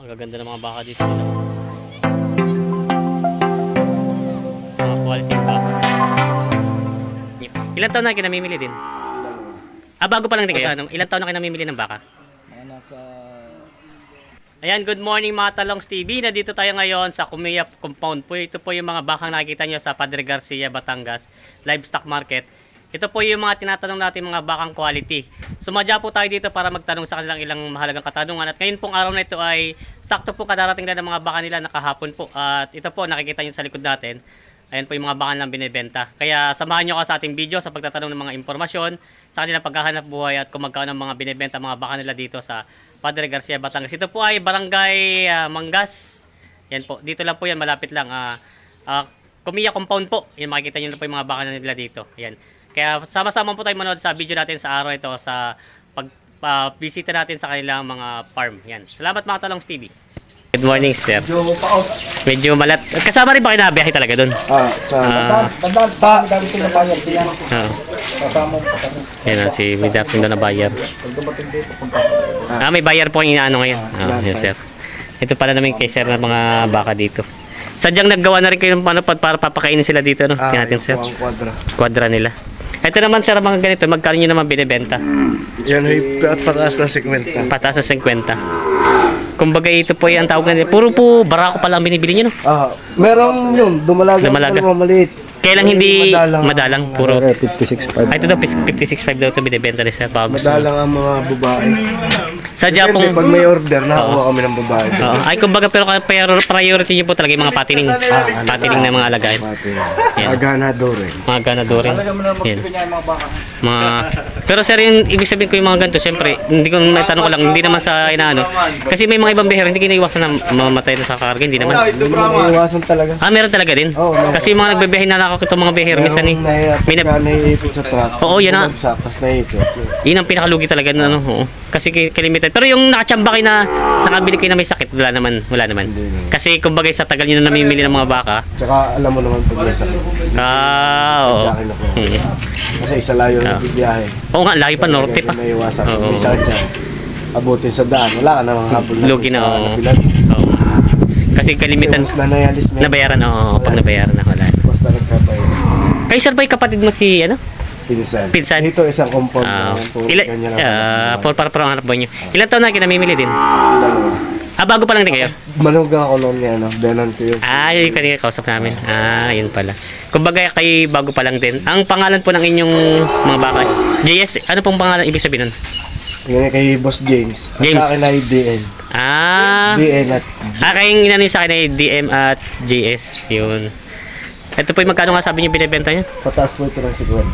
Ang gaganda ng mga baka dito. Mga quality baka. Ilan taon na kayo namimili din? Bago pa lang din kayo. Ilan taon na kayo namimili ng baka? Mga nasa... Ayan, good morning mga Talongs TV. Nandito tayo ngayon sa Kumiya Compound po. Ito po yung mga bakang nakikita nyo sa Padre Garcia, Batangas Livestock Market. Ito po yung mga tinatanong natin mga bakang quality. Sumadya po tayo dito para magtanong sa kanilang ilang mahalagang katanungan. At ngayon pong araw na ito ay sakto po kadarating na ng mga baka nila nakahapon po. At ito po nakikita nyo sa likod natin. Ayan po yung mga baka nilang binibenta. Kaya samahan nyo ka sa ating video sa pagtatanong ng mga impormasyon sa kanilang paghahanap buhay at kung magkano ng mga binibenta mga baka nila dito sa Padre Garcia, Batangas. Ito po ay Barangay Mangas. Yan po. Dito lang po yan. Malapit lang. Kumiya Compound po. Yan, makikita nyo na po yung mga baka nila dito. Yan. Kaya sama-sama po tayo manood sa video natin sa araw ito sa pag-bisita natin sa kanilang mga farm. Yan. Salamat mga Talongs TV. Good morning, sir. Medyo malat. Kasama rin ba kayo nabiyahe talaga doon? Dami na bayar diyan. Kasama mo pa kami. Yan si Midafin doon na bayar. Pag dumating dito, punta. May bayar po yung inaano ngayon. Yan, sir. Ito pala namin kay sir na mga baka dito. Sadyang naggawa na rin kayo ng para papakainin sila dito, no? Tingnan natin, sir. Quadra nila. Ito naman, sir, mga ganito, magkano nyo naman binibenta? Yan ay pataas na 50. Pataas na 50. Kumbaga ito po yung tawag na puro po barako pa lang binibili nyo, no? Merong yun, dumalaga. Maliit. Kailang hindi madalang, puro 56.5. Ay, ito daw 56.5 daw ito binibenta ni sir. Madalang ang mga babae. Sadya pong pag may order, nakakuha kami ng babae. ay, kumbaga, pero priority nyo po talaga yung mga patining. Patining na mga alagain. Mga ganadore. Mga ganadore. Yan. Pero sir, yung ibig sabihin ko yung mga ganito, siyempre, hindi ko may tanong ko lang, hindi naman sa inaano. Kasi may mga ibang behero, hindi kinaiwasan na mamatay na sa karga, hindi naman. Hindi naman iwasan talaga. Meron talaga din. Kasi yung mga nagbebehe na nakakita mga behero, minsan may naiipit sa truck. Oo, yan na. Tapos naiipit. Yun ang pinakalugi talaga na, ano, oo. Kasi kalimitan. Pero yung nakachamba kayo na nakabili kayo na may sakit, wala naman. Kasi kumbaga sa tagal nyo na namimili ng mga baka. Tsaka alam mo naman pag may sakit. Oo. Kasi isa layo ng bibiyahe. Oo nga, layo pa, norte pa. May iwasan. May sakit dyan. Abutin sa daan. Wala ka namang habol na. Lugi na, oo. Kasi kalimitan. Kasi mas nabayaran, oo. Pag nabayaran na, wala. Basta nagkabayaran. Kayo sir ba yung kapatid mo si, ano? Pinsan. Ito isang compound na para hanap buhay nyo. Ilan taon na kayo namimili din? Bago pa lang din kayo? Manugang ako noon niya, Denon ko yun. Yung kanina kausap namin. Yun pala. Kumbaga kayo bago pa lang din. Ang pangalan po ng inyong mga baka, JS, ano pong pangalan ibig sabihin nun? Yan kay Boss James. James. Sa akin ay DN. DN at kayong inano sa akin ay DM at JS. Yun. Ito po yung magkano nga sabi niyo binibenta niya? pataas po ito ng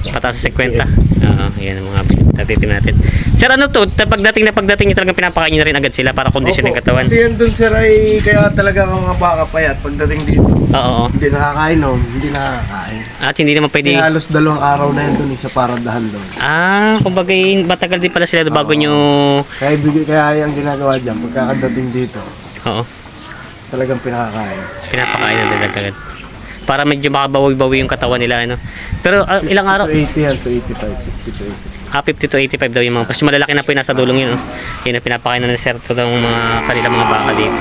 50. Pataas sa 50. Yan ang mga pinagtatitin natin. Sir, ano to? Pagdating niyo talagang pinapakain niyo na rin agad sila para kondisyon ng katawan. Kasi yan dun sir ay kaya talaga ang mga baka payat pagdating dito. Oo. Hindi nakakain noon, hindi nakakain. At hindi naman pwede. Kasi halos 2 araw na yan dun sa paradahan doon. Kumbaga matagal din pala sila bago nyo. Kaya yung ginagawa dyan, pagkakadating dito. Oo. Talagang pinakakain. Pinapakain na nila agad. Para medyo makabawi-bawi yung katawan nila, ano. Pero ilang araw? 80 yan, to 85, 50 to 85. 50 to 85 daw yung mga. Mas malalaki na po yung nasa dulong yun, no? Yun na pinapakain na ng sir to ng mga kanilang mga baka dito.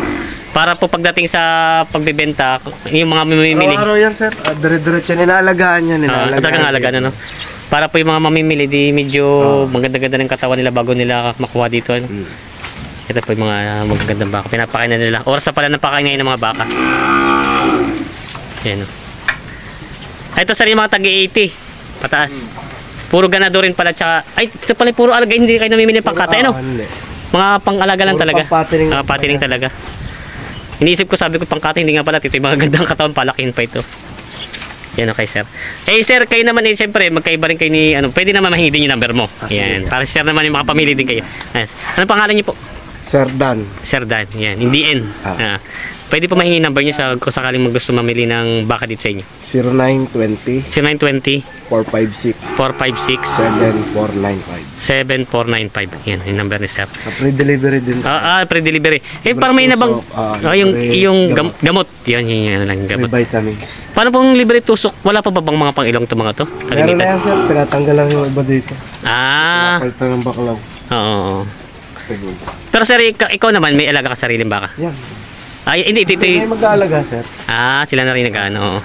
Para po pagdating sa pagbebenta, yung mga mamimili. Araw-araw yan sir, dire-diretso yan, inaalagaan yan. Talagang alagaan, ano. Para po yung mga mamimili, di medyo maganda-ganda ng katawan nila bago nila makuha dito, ano. Ito po yung mga magagandang baka. Pinapakain na nila. Oras na pala ng pakain ngayon ng mga baka. Yan, ito sir yung mga tagi-80 pataas. Puro ganado rin pala tsaka, ito pala puro alaga, hindi kayo namimili pang katay, no? Mga pang-alaga lang talaga. Patining talaga. Iniisip ko, sabi ko pang katay, hindi nga pala. Ito yung mga gandang katawan, palakin pa ito. Yan, okay sir. Sir, kayo naman siyempre, magkaiba rin kayo ni, pwede naman mahingi din yung number mo. Yan, para sir naman yung makapamili din kayo. Yes. Anong pangalan niyo po? Sir Dan. Sir Dan, yan, hindi N. Pwede po mahingi number niyo kung sakaling gusto mamili ng baka dito sa inyo. 0920 0920 456 456 7495. 7495. Yan, yung number ni sir. Pre-delivery din. Pre-delivery. Parang may nabang yung gamot. Yan lang gamot. May vitamins. Paano pong libre tusok? Wala pa ba bang mga pang-ilong to mga to? Meron na yan sir, pinatanggal lang yung iba dito. Palta ng baklaw. Oo. Tagul. Pero sir, ikaw naman, may alaga ka sariling baka? Yan. Ay, hindi, ito, May mag-aalaga, sir. sila na rin nag-ano, oo.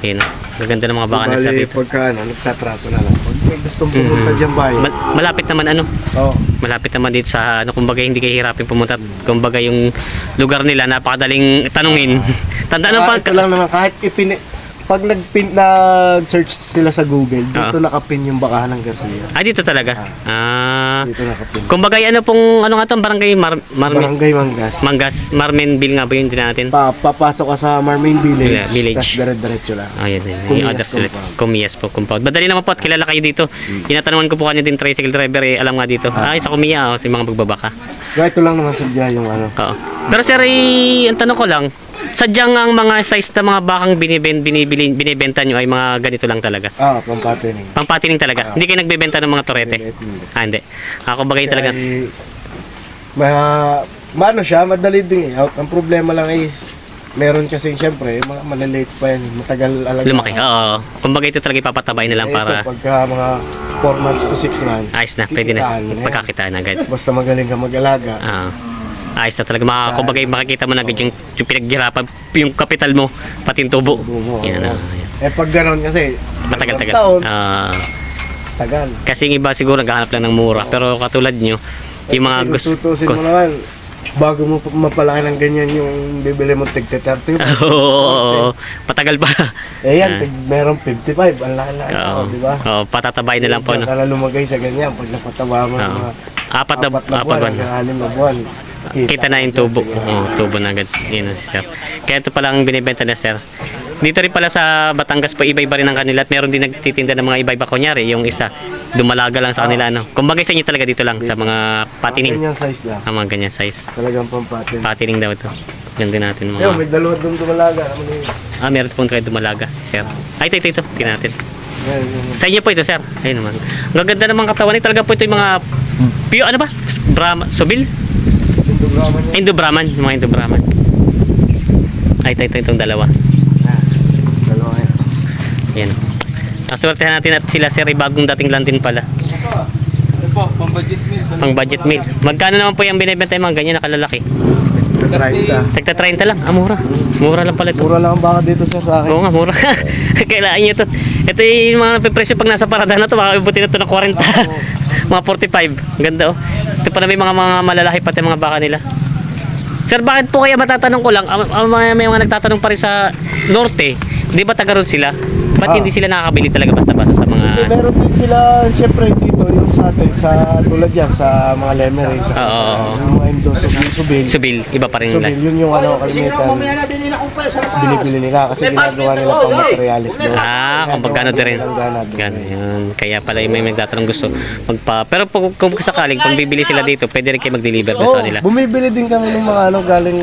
Yun, gaganda ng mga baka na sir Bali, dito. pagka nagtatrato na lang. Pag may gustong pumunta dyan bayan. Malapit naman ano, Oo. malapit naman dito sa ano, kumbaga hindi kayo hirapin pumunta. Kumbaga yung lugar nila napakadaling tanungin. Tandaan ng Ito lang naman, kahit pag nag-search sila sa Google, dito nakapin yung bakahan ng Garcia. dito talaga. Dito nakapin. Kumbaga ano pong ano nga 'tong barangay Barangay Mangas. Marmenville nga ba yun din natin? Papasok ka sa Marmain Village. Village. Tapos dire-diretso lang. Ayun, yung Comillas address ulit. Compound. Comillas po, compound. Madali naman po at kilala kayo dito. Tinatanungan ko po kanina din tricycle driver, alam nga dito. Sa Comillas, sa mga magbabaka. Kaya ito lang naman sadya yung ano. Oo. Pero sir, ang tanong ko lang, sadyang ang mga size na mga bakang binibenta nyo ay mga ganito lang talaga? Pampatining. Pampatining talaga? Hindi kayo nagbebenta ng mga torete? Hindi. Hindi. Kumbaga yun talaga. Maano siya, madali din i-out. Ang problema lang is, meron kasi siyempre, mga malalate pa yan. Matagal alaga. Lumaki. Oo. Kumbaga ito talaga ipapatabay na lang para... Ito, pagka mga 4 months to 6 months. Ayos na. Pwede na. kikitaan mo yan. Pagkakitaan agad. Basta magaling ka mag-alaga. Ayos na talaga. Kumbaga makikita mo na agad yung pinaghirapan, yung kapital mo, pati yung tubo. Yan na. Yan. Pag gano'n kasi, Matagal-tagal. taon, tagal. Kasi yung iba siguro naghahanap lang ng mura. Pero katulad nyo, yung mga Kasi gusto... kung tutusin mo naman, bago mo mapalaki ng ganyan yung bibili mo tig-30. Oo, matagal pa. Yan, meron 55, ang laki-laki Oo, di ba? oo, patatabay na lang po. Diyan No? ka na lumagay sa ganyan, pag napataba mo ng mga Apat na buwan, buwan. hanggang 6 na buwan. Kita na yung tubo. Oo, tubo na agad. Yun ang sir. Kaya ito palang binibenta na sir. Dito rin pala sa Batangas po, iba-iba rin ang kanila at meron din nagtitinda ng mga iba-iba. Kunyari, yung isa, dumalaga lang sa kanila. Ano. Kumbaga sa inyo talaga dito lang, sa mga patining. Ganyan size lang. Mga ganyan size. Talagang pampatin. Patining daw ito. Ganda natin mga... May dalawa doon dumalaga. Ano yun? meron po kayo dumalaga, si sir. Ito. Tingnan natin. Yan. Sa inyo po ito, sir. Ayun naman. Ang gaganda naman katawan. Talaga po ito yung mga... ano ba? Subil? Indugraman yan. Indo-Brahman. Yung mga Indo-Brahman. Itong dalawa. Dalawa yan. Yan. Aswertehan natin at sila sir, bagong dating lang din pala. Ito po, pang budget meal. Pang budget meal. Magkano naman po yung binibenta yung mga ganyan nakalalaki? 30. Tagta 30 lang. Mura. Mura lang pala ito. Mura lang ang baka dito sir sa akin. Oo nga, mura. Kailangan nyo ito. Ito yung mga presyo pag nasa parada na ito. Baka ibutin na ito ng 40. Mga 45. Ganda oh. Ito pa na may mga malalaki pati mga baka nila. Sir, bakit po kaya matatanong ko lang, may mga nagtatanong pa rin sa norte, di ba taga ron sila? Ba't hindi sila nakakabili talaga basta-basta sa mga... Meron din sila, syempre dito, yung sa atin, sa tulad yan, sa mga lemery, sa yung mga Indo, subil. Subil, iba pa rin nila. Subil, yun yung ano, kalimitan, binibili nila kasi ginagawa nila pang materialis daw. Kumbaga ano din rin. Ganun. Kaya pala yung may nagtatanong gusto magpa... Pero kung sakaling, pag bibili sila dito, pwede rin kayo mag-deliver sa kanila. Bumibili din kami ng mga ano, galing...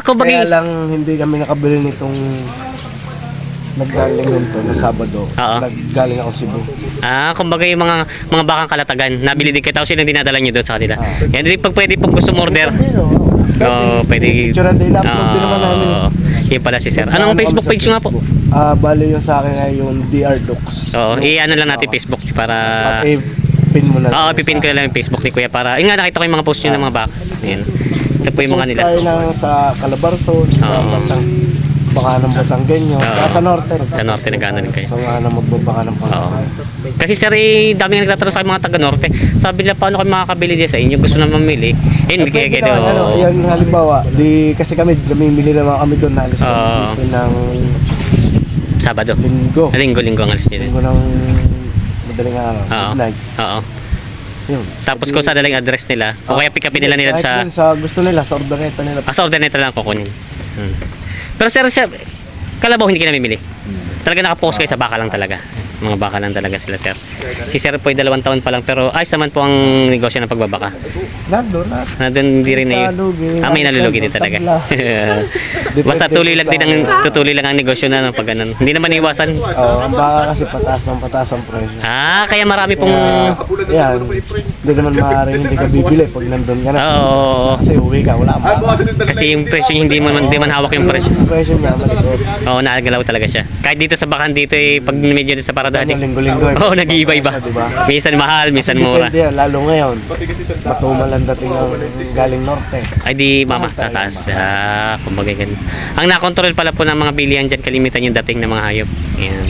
Kumbaga... Kaya lang hindi kami nakabili nitong... Naggaling nito na Sabado. Naggaling ako Cebu. Kumbaga yung mga bakang kalatagan, nabili din kayo, tapos yun ang dinadala nyo doon sa kanila. Yan din pag pwede pong gusto mo order. Pwede. Picture din upload din naman namin. Yun pala si sir. Anong Facebook page nga po? Bali yung sa akin ay yung DR Docs. I-ano lang natin Facebook para... Pin mo na lang. pipin ko na lang yung Facebook ni Kuya para... nakita ko yung mga post nyo ng mga baka. Yan. Ito po yung mga nila. Post tayo sa Calabarzon, sa Batang... Baka ng Batanggenyo. Sa norte. Sa norte nag-ano rin kayo. So nga na magbabaka ng Pangasinan. Kasi sir, dami nga nagtatanong sa mga taga norte. Sabi nila, paano kayo makakabili din sa inyo? Gusto na mamili. Hindi kaya kayo. Yan halimbawa, kasi kami namimili naman kami doon na alis dito ng Sabado. Linggo. Linggo ang alis nyo din. Linggo ng madaling araw. Midnight. Yun. Tapos kung saan na lang address nila, o kaya pick upin nila sa gusto nila, sa ordaneta nila. Sa ordaneta lang kukunin. Pero sir, kalabaw hindi ka namimili. Talaga nakapokus kayo sa baka lang talaga. Mga baka lang talaga sila sir. Si sir po ay 2 taon pa lang pero ayos naman po ang negosyo ng pagbabaka. Nandun hindi rin may nalulugi din talaga. Basta tuloy lang ang negosyo na pag ganun. Hindi naman iwasan. Ang baka kasi pataas ang presyo. Kaya marami pong... Yan. Hindi naman maaaring hindi ka bibili pag nandun ka na. Kasi uwi ka, wala ang baka. Kasi yung presyo hindi man hawak yung presyo. Yung presyo niya, malikot. Nagalaw talaga siya. Kahit dito sa bakan dito pag medyo sa parada paradahan. linggo-linggo. Oo, nag-iiba-iba. Diba? Minsan mahal, minsan mura. Depende yan, lalo ngayon. Matumal ang dating ang galing norte. Ay di mama, tataas. Kumbaga ganun. Ang nakontrol pala po ng mga bilihan dyan, kalimitan yung dating ng mga hayop. Yan.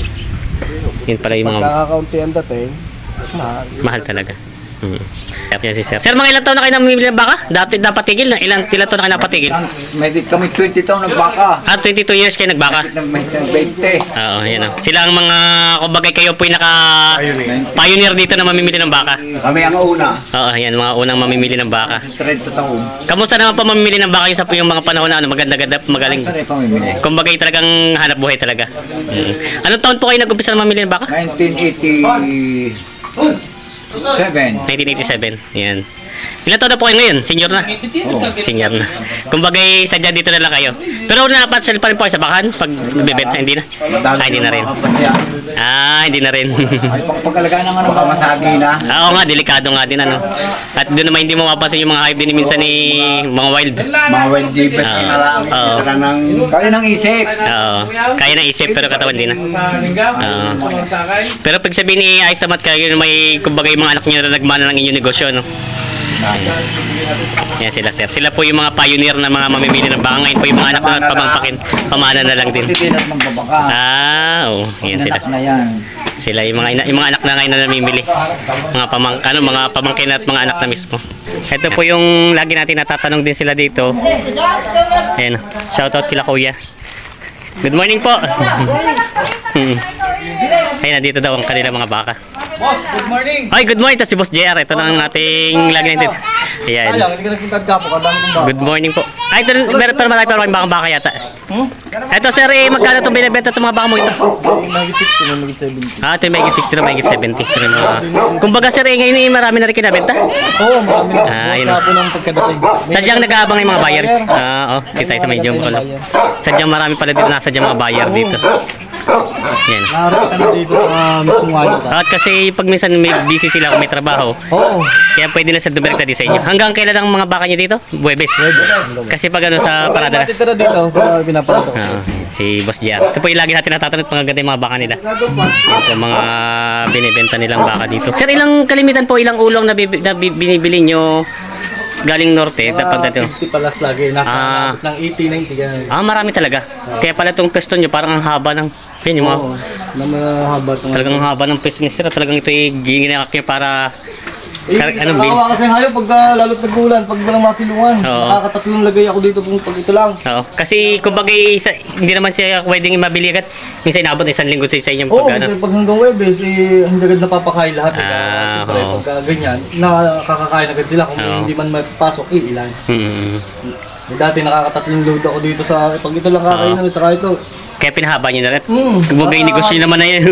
Yun pala yung mga Pagkakaunti ang dating, mahal. mahal talaga. Yan si sir. Sir, mga ilang taon na kayo namimili ng baka? Dati napatigil na. Ilang taon na kayo napatigil? May kami 20 taon nagbaka. 22 years kayo nagbaka? May 20. Oo, yan o. Sila ang mga, kumbaga kayo po yung naka-pioneer dito na mamimili ng baka. Kami ang una. Oo, yan, mga unang mamimili ng baka. 30 taon. Kamusta naman pa mamimili ng baka yung sa yung mga panahon na maganda-ganda, magaling? Saan ay pamimili? Kumbaga talagang hanap buhay talaga. Anong taon po kayo nag-umpisa na mamili ng baka? 1987. Yan. Ilan taon na po kayo ngayon? Senior na? Senior na. Kumbaga sadya dito na lang kayo. Pero napatsal pa rin po kayo sa bakahan pag nabibenta? Hindi na? Hindi na rin. Hindi na rin. Ay, pagkalagaan ng ano ba masabi na? Oo nga, delikado nga din ano. At doon naman hindi mo mapapansin yung mga hype din minsan ni mga wild. Mga wild divas na lang. Kaya nang isip. Oo. Kaya na isip pero katawan din na. Pero pag sabihin ni Ayos Amat kayo may kumbaga yung mga anak niyo na nagmana ng inyong negosyo no. Yan sila sir. Sila po yung mga pioneer na mga mamimili ng baka. Ngayon po yung mga anak na pamangpakin. Pamana na lang din. Titilat magbabaka. Oo. Yan sila. Anak na yan. Sila yung mga anak na ngayon na namimili. Mga mga pamangkin at mga anak na mismo. Ito po yung lagi natin natatanong din sila dito. Ayan. Shoutout kila kuya. Good morning po. Ayan, nandito daw ang kanilang mga baka. Boss, good morning. Ay, good morning. Ito si Boss JR. Ito na ang ating lagi natin. Ayan. Alang, hindi ka nagpuntad ka po. Kadami kong baka. Good morning po. Ay, ito, pero marami pa rin baka yata. Ito sir, magkano itong binibenta itong mga baka mo ito? Mahigit 60 na mahigit 70. Ito yung mahigit 60 na mahigit 70. Ito yung mga... Kumbaga sir, ngayon marami na rin kinabenta. Oo, marami na. Yun. Wala po ng pagkadating. Sadyang nag-aabang yung mga buyer. Dito tayo sa medyo makalo. Sadyang marami pala dito nasadyang mga buyer dito. Yan. Naharap ka na dito sa mismong ano ka. At kasi pag minsan may busy sila kung may trabaho, Oo. kaya pwede na sa dumirekta din sa inyo. Hanggang kailan ang mga baka nyo dito? Buwebes. Kasi pag ano sa parada na. Matitira dito sa pinapalato. Si Boss Jar. Ito po yung lagi natin natatanong mga ganda yung mga baka nila. Ito mga binibenta nilang baka dito. Sir, ilang kalimitan po, ilang ulong na binibili nyo galing norte? Dapat dito. 50 palas lagi. Nasa ng 80, 90 ganun. Marami talaga. Kaya pala itong pesto nyo parang ang haba ng... Yan yung mga... Oo. Na mahaba itong... Talagang haba ng pesto niya sir. Talagang ito yung ginagawa niya para... Anong bin? Nakawa kasi hayop pagka lalo't nagbulan, pag walang masilungan. Oo. Nakakatatlong lagay ako dito pag ito lang. Oo. Kasi kumbaga hindi naman siya pwedeng mabili agad. Minsan inabot isang linggo sa inyong Oo, pag ano. kasi pag hanggang Webes, hindi agad napapakain lahat. Siyempre, oo. pagka ganyan, nakakakain agad sila. Kung Oo. hindi man mapasok, ilan. Dati nakakatatlong load ako dito sa, pag ito lang kakainin at saka ito. Kaya pinahaba niyo na rin. Kumbaga yung negosyo naman na yun.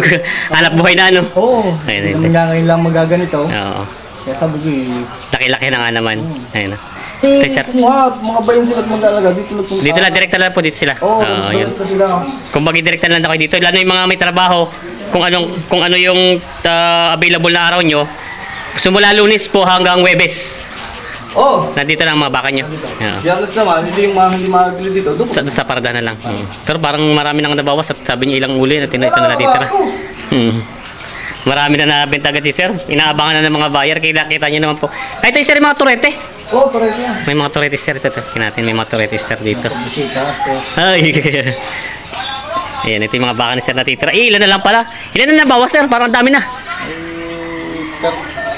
Hanap buhay na ano. Oo, Ayun, hindi naman ngayon lang magaganito. Oo. Kaya sabi ko Laki-laki na nga naman. Ayun. Sir. kung mga bayan sila at mag-alaga, dito lang Dito lang, direkta lang po dito sila. Oo, Yun. dito sila. Kumbaga direkta lang ako dito. Lalo yung mga may trabaho, kung ano yung available na araw nyo, simula Lunes po hanggang Webes. Oo. Nandito lang ang mga baka nyo. Oo. Biyernes naman, hindi mabili dito. Doon. Sa parada na lang. Pero parang marami nang nabawas at sabi niyo ilang uli na ito na natitira. Marami na nabenta agad si sir. Inaabangan na ng mga buyer. Kita niyo naman po. Ay, ito sir, yung mga turete. Oo, pares yan. May mga turete sir ito. Natin may mga turete sir dito. Bisita. Ay. Ayan, ito yung mga baka ni sir natitira. Ilan na lang pala. Ilan na nabawas sir? Parang dami na.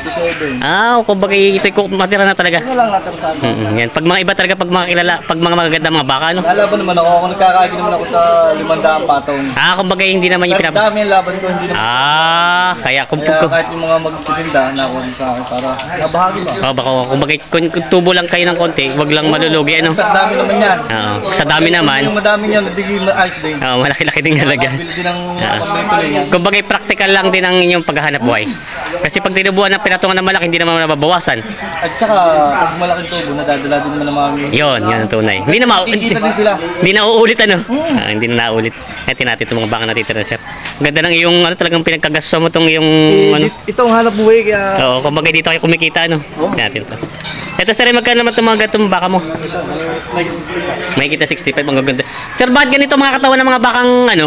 37. Kumbaga ito yung matira na talaga. Ano lang natin sa akin. Yan. Pag mga iba talaga, pag mga kilala, pag mga magaganda mga baka, no? Lalaban naman ako, kung nagkakain naman ako sa 500 patong. Kumbaga hindi naman yung Pero dami yung labas ko, hindi naman. Kaya Kaya kahit yung mga magtitinda, nakuha sa akin para nabahagi ba? baka kumbaga kung tubo lang kayo ng konti, wag lang malulugi, ano? Ang dami naman yan. Sa dami naman, Yung madami yan, natigil na ice din. malaki-laki din talaga. Bili din ng pagmituloy yan. Kumbaga practical lang din ang inyong paghahanap buhay. Kasi pag tinubuan ng pinatungan ng malaki, hindi naman nababawasan. At saka, pag malaking tubo, nadadala din naman ng mga Yun ang tunay. Hindi na Kikita din sila. hindi na uulit ano. Hindi na naulit. Ito natin itong mga baka natitira sir. Ganda ng iyong talagang pinagkagasto mo itong iyong Itong hanap buhay kaya... Oo, kumbaga dito kayo kumikita ano. Natin to. Ito sir, magkano naman itong mga gatong baka mo? May kita 65, ang gaganda. Sir, bakit ganito mga katawan ng mga bakang ano?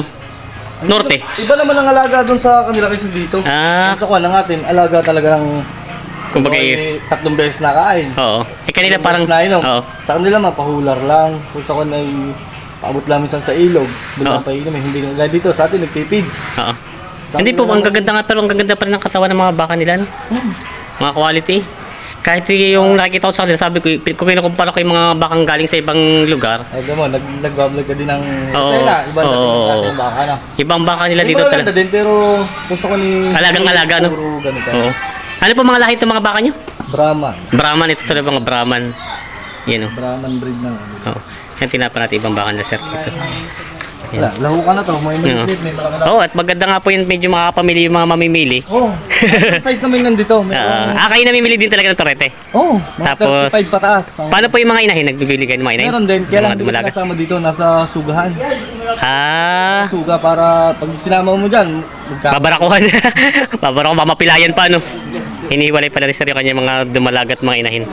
Norte. Iba naman ang alaga doon sa kanila kaysa dito. Ah. Sa kuha lang natin, alaga talaga ng Kumbaga, tatlong beses na kain. oo. Kanila parang, na inom. oo. Sa kanila mapahular lang. Kung sa kanila ay paabot lang minsan sa ilog. Doon lang Oo. painom. Hindi na dito sa atin nagpipids. Oo. Sa Hindi po, kanila ang naman- gaganda nga, pero ang gaganda pa rin ng katawan ng mga baka nila, no? Mga quality. Kahit yung nakikita ko sa kanila, sabi ko, kung kinukumpara ko yung mga bakang galing sa ibang lugar, Alam mo, nag-vlog ka din ng Oo. Sela. Iba na din Oo. yung klase ng baka na. ibang baka nila dito Iba talaga. din, pero gusto ko ni... Alagang-alaga, no? Puro ganito. Oo. Ano po mga lahi itong mga baka nyo? Brahman. Brahman, ito talaga mga Brahman. Yan, o. Brahman breed ng ano. Oo. Yan, tinapan natin ibang baka na sir dito. Wala, lahu ka na to. May Oo. maliit, may malaki na. Oo, at maganda nga po yun, medyo makakapamili yung mga mamimili. Oh, size naman yung nandito. Kayo namimili din talaga ng torete. Oh, mga Tapos, 35 pataas. Paano po yung mga inahin? Nagbibili kayo ng mga inahin? Meron din, kaya lang Mga hindi ko dumalaga. sinasama dito, nasa sugahan. Ah, Suga para pag sinama mo dyan, babarakuhan. Babarakuhan, mamapilayan pa, no? Iniwalay pala ni sir yung kanya mga dumalagat mga inahin.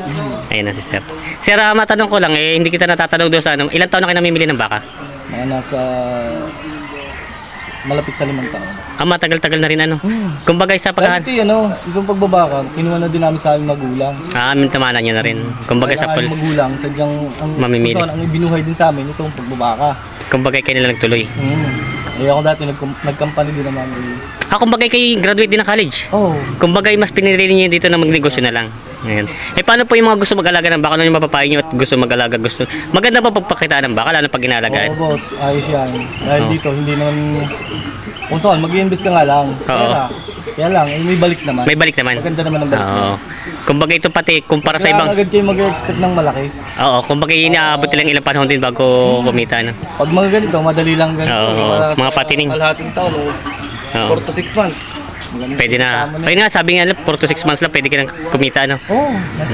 Ayun na si sir. Sir, matanong ko lang, hindi kita natatanong doon sa ano, ilang taon na kayo namimili ng baka? mga nasa malapit sa 5 taon. Matagal-tagal na rin ano. Kumbaga sa pag Dati itong pagbabaka, kinuha na din namin sa aming magulang. tamanan nyo na rin. Kumbaga sa Kaya ang aming magulang, sadyang Mamimili. kung saan ang ibinuhay din sa amin itong pagbabaka. kumbaga kayo nila nagtuloy. Eh ako dati nag-company din naman. Kumbaga kayo graduate din ng college. Oh, Kumbaga mas pinili niyo dito na magnegosyo na lang. Ayan. Paano po yung mga gusto mag-alaga ng baka? Ano yung mapapayo nyo at gusto mag-alaga? Maganda pa pagpakitaan ng baka, lalo pag inalagaan. oo boss, ayos yan. Dahil Oo. dito, hindi naman, kung saan, mag-i-invest ka nga lang. Kaya lang, may balik naman. May balik naman. Maganda naman ang balik. Oo. Kumbaga ito pati, kumpara sa Kaya ibang... agad kayo mag-expect ng malaki. Oo, kumbaga inaabot lang ilang panahon din bago kumita. No? Pag mga ganito, madali lang ganito. Oo, Para mga sa patining. Kalahating taon, Oo. 4 to 6 months. Maganda Pwede na. kasama Ayun nga, sabi nga, 4 to 6 months lang pwede ka nang kumita. No? Oo, nasa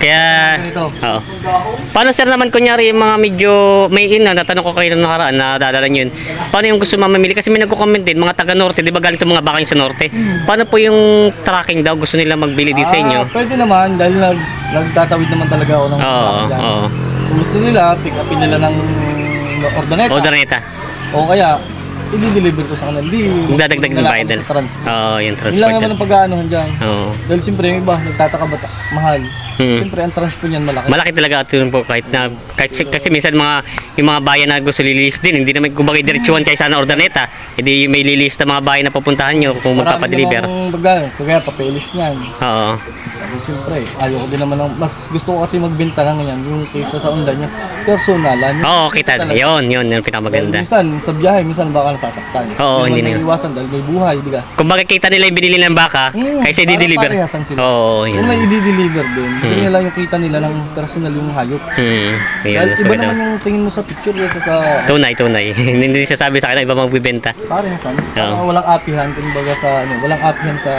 Kaya, ganito. oo. Paano sir naman kunyari yung mga medyo, may natanong ko kayo nung nakaraan na dadala nyo yun. Paano yung gusto mamamili? Kasi may nagko-comment din, mga taga-norte, di ba galing itong mga baka yung sa norte? Paano po yung tracking daw? Gusto nila magbili din sa inyo? Pwede naman, dahil nagtatawid naman talaga ako ng Oo, traffic dyan. oo. Kung gusto nila, pick upin nila ng ordoneta. Order nita. O kaya, i-deliver ko sa kanila. Hindi, Dadagdag ng dala ko bayad. sa transport. Oo, yung Yun lang transport. naman ang pag-aanohan dyan. Oo. Dahil siyempre yung iba, nagtataka ba't mahal. Hmm. Siyempre ang transport niyan malaki. Malaki talaga at yun po kahit na kasi minsan yung mga bayan na gusto lilis din hindi naman kumbaga diretsuhan kaysa na ordaneta hindi may lilis na mga bayan na pupuntahan nyo kung magpapadeliver. Kaya papelis niyan. Oo. Tapos siyempre, ayoko din naman mas gusto ko kasi magbenta lang ganyan yung kaysa sa undan niya. Personalan. Oo, kita. Talaga. Yun Dahil pinakamaganda. minsan sa biyahe, minsan baka nasasaktan. Oo, hindi na naman yun. iwasan dahil may buhay, di ka? Kumbaga kita nila yung binili ng baka kaysa para i-deliver. parehasan sila. Oo, Kung may yun. i-deliver din, hindi nila yung kita nila ng personal yung hayop. Yun, Dahil mas iba maganda. naman yung tingin mo sa picture kaysa sa Tunay. Hindi sasabi sa akin na iba magbibenta. parehasan. Oo. Para walang apihan, kumbaga sa walang apihan sa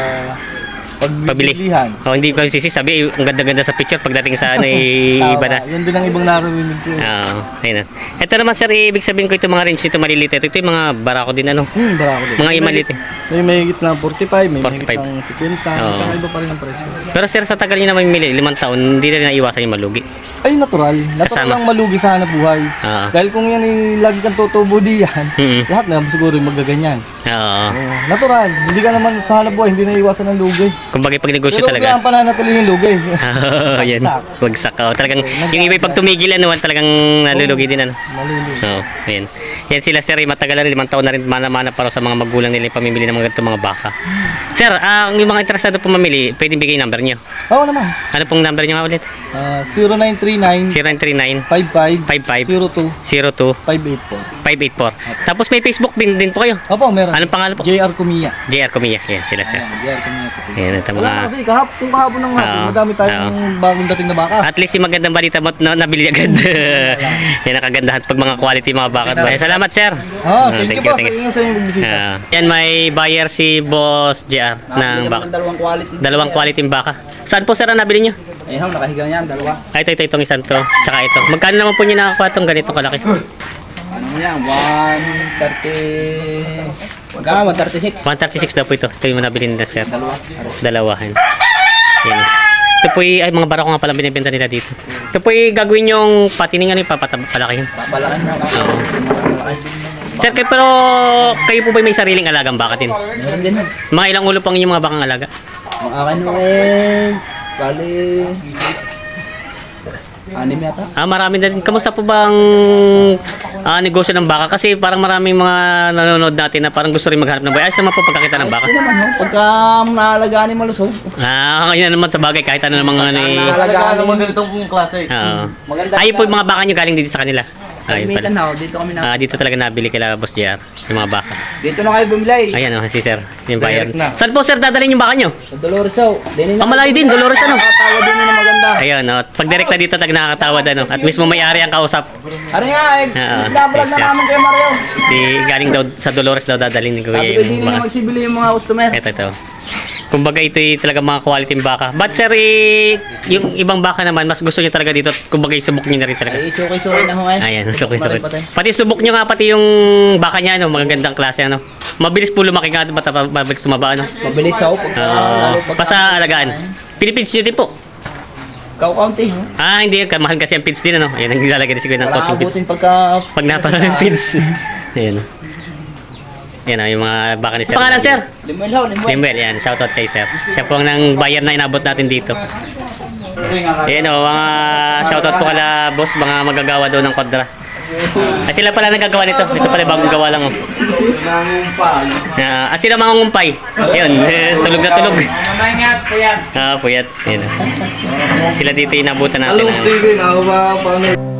Pabili. pagbilihan. Oh, hindi ko sabi ang ganda-ganda sa picture pagdating sa ano iba na. Yan din ang ibang narinig ko. Oo, ayun na. Ito naman sir, ibig sabihin ko itong mga range nito maliliit. Ito yung mga barako din ano. Barako din. Mga imalit eh. May mahigit na 45, may 45. mahigit ng 50, Oo. saka iba pa rin ang presyo. Pero sir, sa tagal nyo na mamimili, 5 taon, hindi na rin naiwasan yung malugi. Ay, natural. Natural Kasama. lang malugi sa hanap buhay. Oo. Dahil kung yan ay lagi kang tutubo diyan, Mm-mm. lahat na siguro yung magaganyan. Oo. Oo. Natural. Hindi ka naman sa hanap buhay, hindi na iwasan ng lugi. Kumbaga pag negosyo Pero talaga. kailangan pananatili yung lugi. Oo, yan. Bagsak. Bagsak. Oh, talagang, yung iba pag tumigil, ano, talagang nalulugi din, ano. Malulugi. Oo, yan. Yan sila, sir, matagal na rin, 5 taon na rin, mana-mana para sa mga magulang nila yung pamimili ng mga ganitong mga baka. Sir, ang yung mga interesado po mamili, pwedeng bigay yung number nyo. Oo naman. Ano pong number nyo nga ulit? 0939 0939 55 55 02 02 584. 584. Tapos may Facebook din po kayo. Opo, meron. Anong pangalan po? JR Kumiya. JR Kumiya. Yan sila, sir. Ayan, JR Kumiya sa Facebook. Yan, ito Wala mga... na kasi kung kahapon ng hapon, Oo. madami tayong bagong dating na baka. At least yung magandang balita mo na nabili agad. Yan ang kagandahan pag mga quality mga bakat. Salamat, sir. Thank you po sa inyo sa inyong pagbisita. Yan, may buyer si Boss JR ng baka. Dalawang quality. Dalawang quality ng baka. Saan po, sir, ang nabili nyo? Ayun, nakahiga yan, dalawa. Ay, ito, itong isang to. Tsaka ito. Magkano naman po nyo nakakuha itong ganitong kalaki? Ano yan? 130... Magkano? 136. 136 daw po ito. Ito yung nabili nila, sir. Dalawa. Dalawahan. Yan. Ito po ay mga barako nga pala binibenta nila dito. Ito po ay gagawin yung patiningan yung papalakihin. Papalakan na. Oo. Sir, pero kayo po ba may sariling alagang baka din? Meron din ho. Mga ilang ulo pang inyong mga bakang alaga? Ang akin ho eh, bali, 6 yata. Marami na din. Kamusta po bang negosyo ng baka? Kasi parang maraming mga nanonood natin na parang gusto rin maghanap ng buhay. Ayos naman po pagkakita ng baka. Hindi naman ho, pagka naalagaan ni malusog. Yun naman sa bagay kahit ano namang ano eh. Naalagaan naman ganitong klase. Maganda. Ayun po yung mga baka nyo galing dito sa kanila. Ayun Kalimitan pala. ho, dito kami na. Dito talaga nabili kila Boss JR, yung mga baka. Dito na kayo bumili. Ayan si Sir, yung buyer. Direct na. Saan po Sir dadalhin yung baka nyo? Sa Dolores ho. Malayo din, Dolores ano? Nakatawa din na maganda. Ayun, pag direct na dito talaga nakakatawad ano. At mismo may-ari ang kausap. Ano nga eh, Oo, binablog yes, na sir. namin kay Mario. Si galing daw sa Dolores daw dadalhin ni Sabi Kuya ko yung din na baka. magsibili yung mga customer. Ito. Kumbaga ito ay talaga mga quality baka. But Sir, yung ibang baka naman, mas gusto niyo talaga dito. Kumbaga subok niyo na rin talaga. Ay, suki-suki na ho eh. Ayan, suki-suki. Patay. Pati subok nyo nga pati yung baka niya, ano, magagandang klase, ano. Mabilis po lumaki nga, mabilis tumaba, ano. Mabilis ho. Lalo pagka- Pasa alagaan. Pinipins nyo din po. Kau-county. Hindi, mahal kasi ang feeds din, ano. Ayan, naglalagay din siguro ng Para counting feeds. abutin pagka... Pag naparaming feeds. Ayan. Ayan, yung mga baka ni Sir. Pangalan, Sir? Limuel ho, limuel. Limbel, yan. Shoutout kay Sir. Siya po ang nang buyer na inabot natin dito. Ayan o, mga shoutout po kala boss, mga magagawa daw ng kodra. Sila pala nagagawa nito. Ito pala bagong gawa lang. Oh. Sila mga ngumpay. Ayun, tulog na tulog. Puyat. Ayan. Sila dito inabutan natin. Steven, ako ba? Paano?